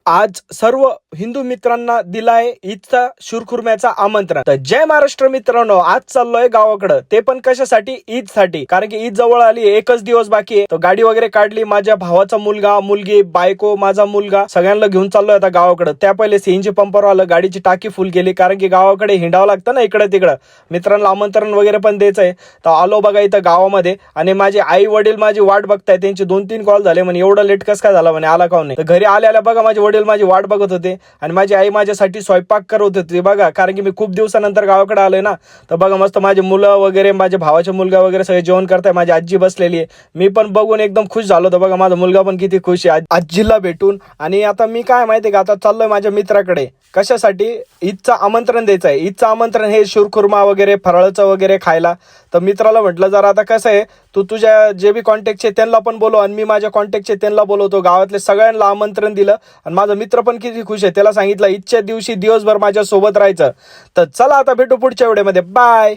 आज सर्व हिंदू मित्रांना दिलाय ईदचा शिरखुर्म्याचा आमंत्रण. तर जय महाराष्ट्र मित्रांनो, आज चाललोय गावाकडं, ते पण कशासाठी? ईदसाठी. कारण की ईद जवळ आली, एकच दिवस बाकी आहे. तर गाडी वगैरे काढली, माझ्या भावाचा मुलगा, मुलगी, बायको, माझा मुलगा सगळ्यांना घेऊन चाललोय आता गावाकडं. त्या पहिले सीएनजी पंपावर आलं, गाडीची टाकी फुल केली, कारण की गावाकडे हिंडावं लागतं ना इकडे तिकडं. मित्रांना आमंत्रण वगैरे पण द्यायचंय. तर आलो बघा इथं गावामध्ये, आणि माझे आई वडील माझी वाट बघताय. त्यांचे 2-3 कॉल झाले, म्हणे एवढं लेट कसं काय झाला, म्हणे आला का नाही. तर घरी आल्या बघा माझे वडील माझी वाट बघत होते, आणि माझी आई माझ्यासाठी स्वयंपाक करत होती बघा. कारण की मी खूप दिवसानंतर गावाकडे आलोय ना. तर बघा मस्त माझे मुलं वगैरे, माझे भावाचे मुलगा वगैरे सगळे जेवण करताय. माझी आजी बसलेली आहे. मी पण बघून एकदम खुश झालो. तर बघा माझा मुलगा पण किती खुश आहे आजीला भेटून. आणि आता मी काय माहितीये का, आता चाललोय माझ्या मित्राकडे. कशासाठी? ईदचं आमंत्रण द्यायचं आहे. ईदचं आमंत्रण हे शिरखुर्मा वगैरे फराळचं वगैरे खायला. तर मित्राला म्हटलं जरा आता कसं आहे, तू तुझ्या जे बी कॉन्टॅक्टचे त्यांना पण बोलव, आणि मी माझ्या कॉन्टॅक्टचे त्यांना बोलवतो. गावातले सगळ्यांना आमंत्रण दिलं, आणि माझा मित्र पण किती खुश आहे. त्याला सांगितलं ईदच्या दिवशी दिवसभर माझ्या सोबत राहायचं. तर चला आता भेटू पुढच्या व्हिडिओमध्ये. बाय.